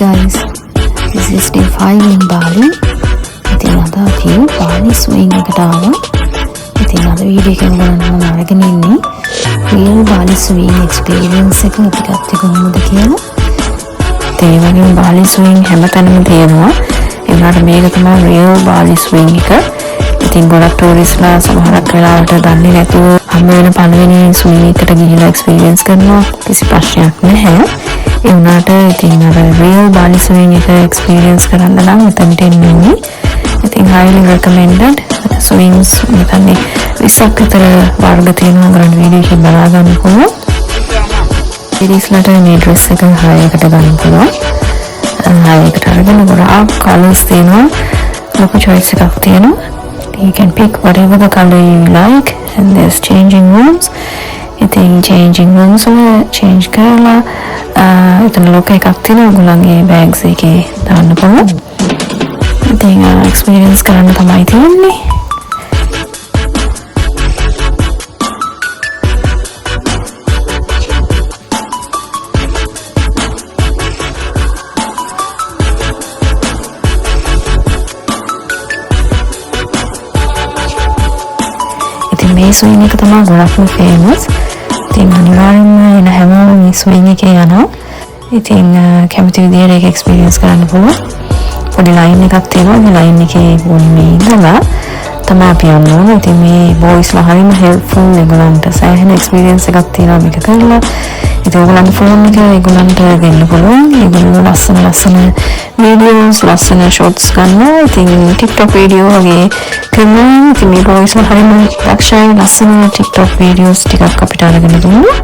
guys, this is day 5 in Bali. ඉතින් අද අපි Bali swing එකට ආවා. ඉතින් අද වීඩියෝ එකෙන් මම අරගෙන ඉන්නේ real Bali swing experience එක අපි ගත්තේ කොහොමද කියලා. ඒ වගේම Bali swing හැමතැනම තියෙනවා. ඒ වුණාට මේක තමයි real Bali swing එක. ඉතින් ගොඩක් ටූරිස්ට්ලා සමහරක් වෙලාවට දන්නේ නැතුව හැම වෙන පළවෙනි ස්විමින් එකට ගිහිල්ලා එක්ස්පීරියන්ස් කරනවා. කිසි ප්‍රශ්නයක් නැහැ. ඒ වුණාට ඉතින් අර real Bali swing එක එක්ස්පීරියන්ස් කරන්න නම් මෙතනට එන්න ඕනේ. ඉතින් highly recommended swings මෙතන 20ක් විතර වර්ග තියෙනවා. ගන්න වීඩියෝ එකක් බලා ගන්න පුළුවන්. ඉරිස්ලට මේ ඩ්‍රෙස් එක 6කට ගන්න පුළුවන්. 6කට අරගෙන ගොඩාක් කලර්ස් තියෙනවා. ලොකු choice එකක් තියෙනවා. You can pick whatever the color you like, and there's changing rooms. ඉතින් changing rooms වල change කරලා එතන ලොක එකක් තියෙනවා. ඔයගොල්ලන්ගේ bags එකේ දාන්න පුළුවන්. ඉතින් experience කරන්න තමයි තියෙන්නේ. මේ ස්විං එක තමයි ගොඩක්ම ෆේමස්. ඉතින් අනිවාර්යෙන්ම එන හැමෝම මේ ස්විං එකේ යනවා. ඉතින් කැමති විදිහට ඒක එක්ස්පීරියන්ස් කරන්න පුළුවන්. පොඩි ලයින් එකක් තියෙනවා. මේ ලයින් එකේ මේ ඉඳලා තමයි අපි යන්න ඕනේ. ඉතින් මේ බොයිස්ලා හරිම හෙල්ප්ෆුල්. ඒගොල්ලන්ට සෑහෙන එක්ස්පීරියන්ස් එකක් තියෙනවා මේක කරලා. ඉතින් ඔයගොල්ලන්ගේ ෆෝන් එක ඒගොල්ලන්ට දෙන්න පුළුවන්. ඒගොල්ලෝ ලස්සන videos, ලස්සන shots ගන්නවා. ඉතින් TikTok video වගේ කරනවා. ඉතින් මේ බොයිස්ලා හරිම දක්ෂයි. ලස්සන TikTok videos ටිකක් අපිට අරගෙන දුන්නා.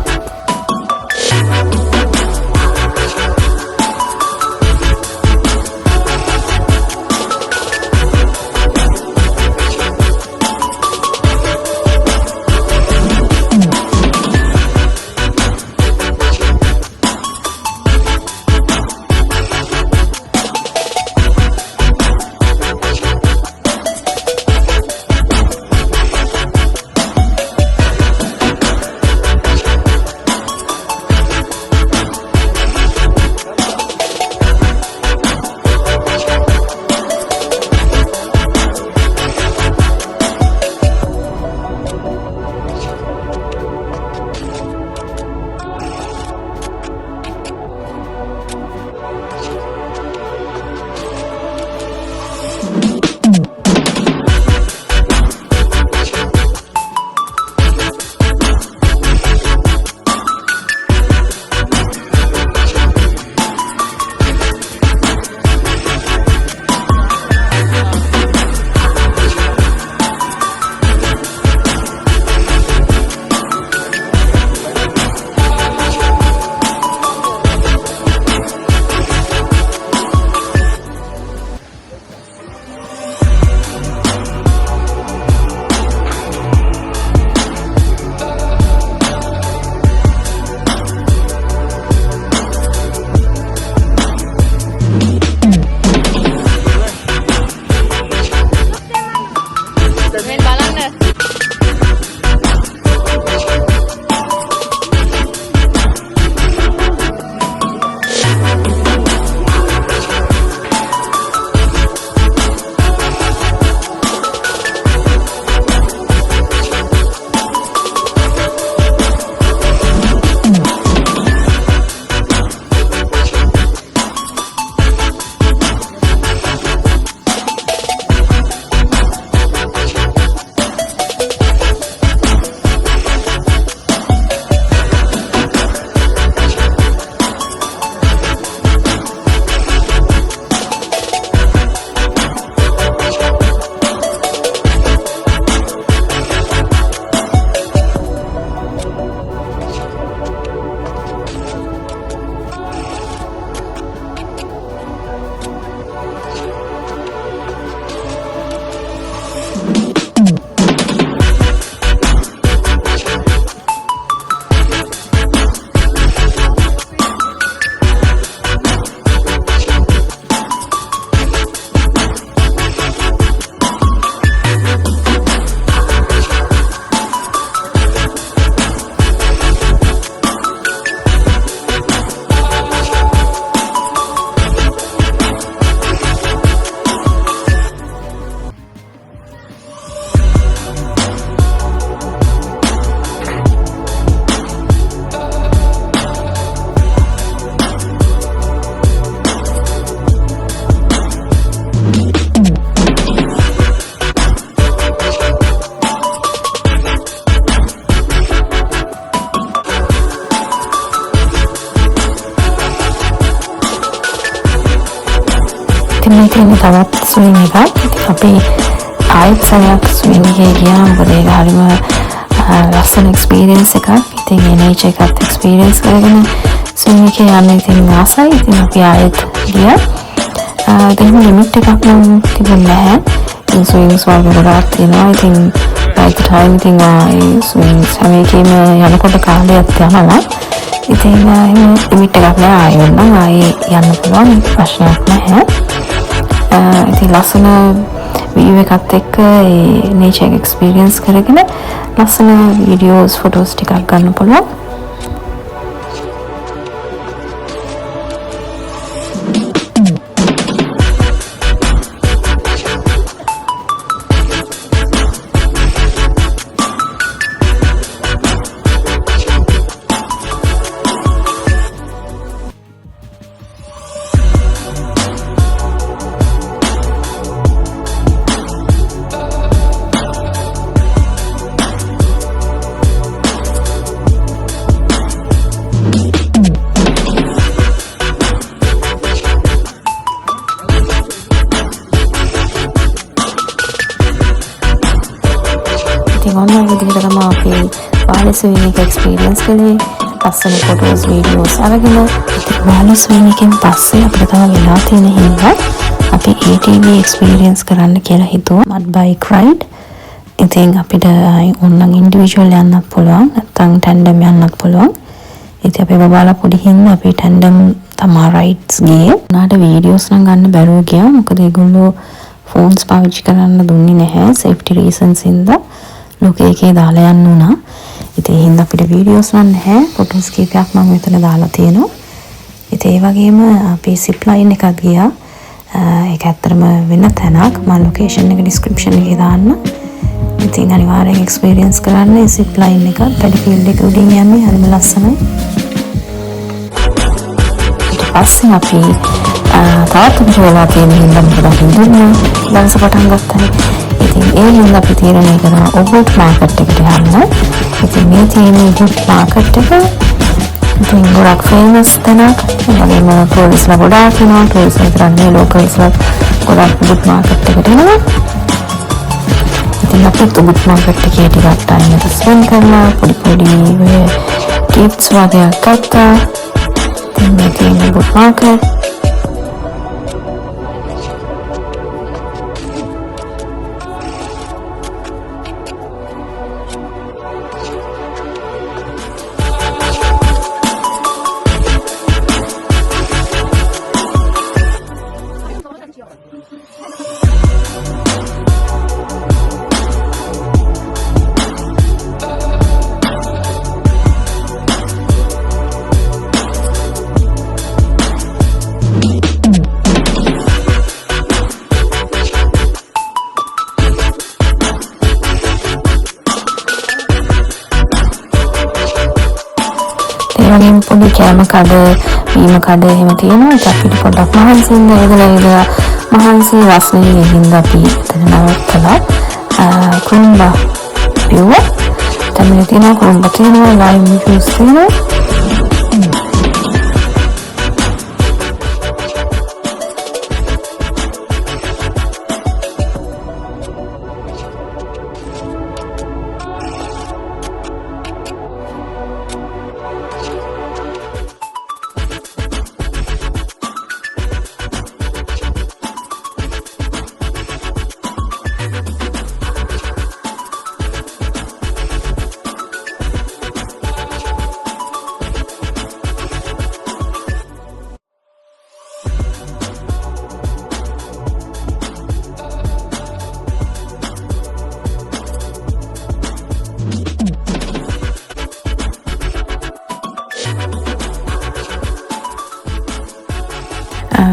තියෙන තවත් ස්විං එකක්. අපි ආයෙත් සමයක් ස්විං එකේ ගියා. මොකද ඒක හරිම ලස්සන එක්ස්පීරියන්ස් එකක්. ඉතින් ඒ නේචර් එකත් එක්ස්පීරියන්ස් කරගෙන ස්විං එකේ යන්න ඉතින් ආසයි. ඉතින් අපි ආයෙත් ගියා. ඉතින් ලිමිට් එකක් නම් තිබුණේ නැහැ. ඉතින් ස්විංස් වගේ ගොඩාක් තියෙනවා. ඉතින් by the time ඉතින් ඒ ස්විංස් හැම එකේම යනකොට කාලයක් යනවා. ඉතින් ලිමිට් එකක් නැහැ. ආයෙ නම් ආයෙ යන්න පුළුවන්. ප්‍රශ්නයක් නැහැ. ඉතින් ලස්සන view එකත් එක්ක ඒ nature experience කරගෙන ලස්සන videos photos ටිකක් ගන්න පුළුවන්. ඔන්න විදිහට තමයි අපි බාලි ස්විමින් එක එක්ස්පීරියන්ස් කළේ. ලස්සන ෆොටෝස් වීඩියෝස් අරගෙන බාලි ස්විමින් එකෙන් පස්සේ අපිට තව වෙලා තියෙන හින්දා අපි ATV එක්ස්පීරියන්ස් කරන්න කියලා හිතුවා. Mud bike ride. ඉතින් අපිට ඕනනම් ඉන්ඩිවිජුවල් යන්නත් පුළුවන් නැත්නම් ටැන්ඩම් යන්නත් පුළුවන්. ඉතින් අපි බබාලා පොඩි හින්දා අපි ටැන්ඩම් තමයි රයිඩ්ස් ගියේ. උනාට වීඩියෝස් නම් ගන්න බැරුව ගියා. මොකද ඒගොල්ලෝ ෆෝන්ස් පාවිච්චි කරන්න දුන්නේ නැහැ. සේෆ්ටි රීසන්ස් හින්දා ලෝකේ එකේ දාලා යන්න උනා. ඉතින් ඒ හින්දා අපිට වීඩියෝස් නම් නැහැ. ෆොටෝස් කීපයක් මම මෙතන දාලා තියෙනවා. ඉතින් ඒ වගේම අපි සිප් ලයින් එකක් ගියා. ඒක ඇත්තටම වෙන තැනක්. මම ලොකේෂන් එක ඩිස්ක්‍රිප්ෂන් එකේ දාන්න. ඉතින් අනිවාර්යෙන් එක්ස්පීරියන්ස් කරන්න ඒ සිප් ලයින් එක. පැඩි ෆීල්ඩ් එක උඩින් යන්නේ හරිම ලස්සනයි. ඊට පස්සේ අපි තවත් අපිට වෙලා තියෙන හින්දා මොකද හින්දුනේ දවස පටන් ගත්තා. ඉතින් ඒ හින්දා අපි තීරණය කරා ඔබුට් මාකට් එකට යන්න. ඉතින් මේ තියෙන ඔබුට් මාකට් එක ඉතින් ගොඩක් ෆේමස් තැනක්. වගේම ටූරිස්ට්ලා ගොඩාක් එනවා. ටූරිස්ට් විතරක් නෙවෙයි ලෝකල්ස්ලා ගොඩක් ඔබුට් මාකට් එකට එනවා. ඉතින් අපිත් ඔබුට් මාකට් එකේ ටිකක් ටයිම් එක ස්පෙන්ඩ් කරලා පොඩි ගිෆ්ට්ස් වගේ ගත්තා. ඉතින් මේ තියෙන ඔබුට් මාකට් වගේම පොඩි කෑම කඩ, බීම කඩ එහෙම තියෙනවා. ඒක අපිට පොඩ්ඩක් මහන්සි ඉඳලා මහන්සි රස්නේ හින්දා අපි එතන නවත්තලා කුරුම්බා පියුවා. තමයි තියෙනවා කුරුම්බා තියෙනවා, ලයිම් ජූස් තියෙනවා.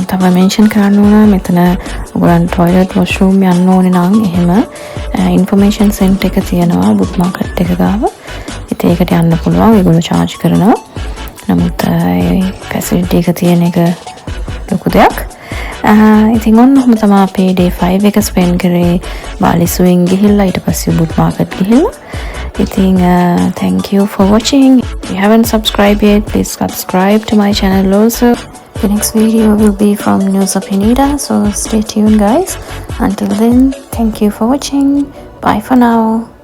තව මෙන්ෂන් කරන්න ඕන මෙතන ඔයගොල්ලන් ටොයිලට් වොෂ්රූම් යන්න ඕනේ නම් එහෙම ඉන්ෆර්මේෂන් සෙන්ටර් එක තියෙනවා බුක් මාකට් එක ගාව. ඉතින් ඒකට යන්න පුළුවන්. ඒගොල්ලෝ charge කරනවා. නමුත් ඒ ෆැසිලිටි එක තියෙන එක ලොකු දෙයක්. ඉතින් ඔන්නම තමයි අපේ day 5 එක ස්පෙන්ඩ් කරේ බාලි ස්විං ගිහිල්ලා ඊට පස්සේ බුක් මාකට් ගිහිල්ලා. ඉතින් thank you for watching. If you haven't subscribed yet, please subscribe to my channel also. The next video will be from Nusa Penida, so stay tuned guys. Until then, thank you for watching. Bye for now.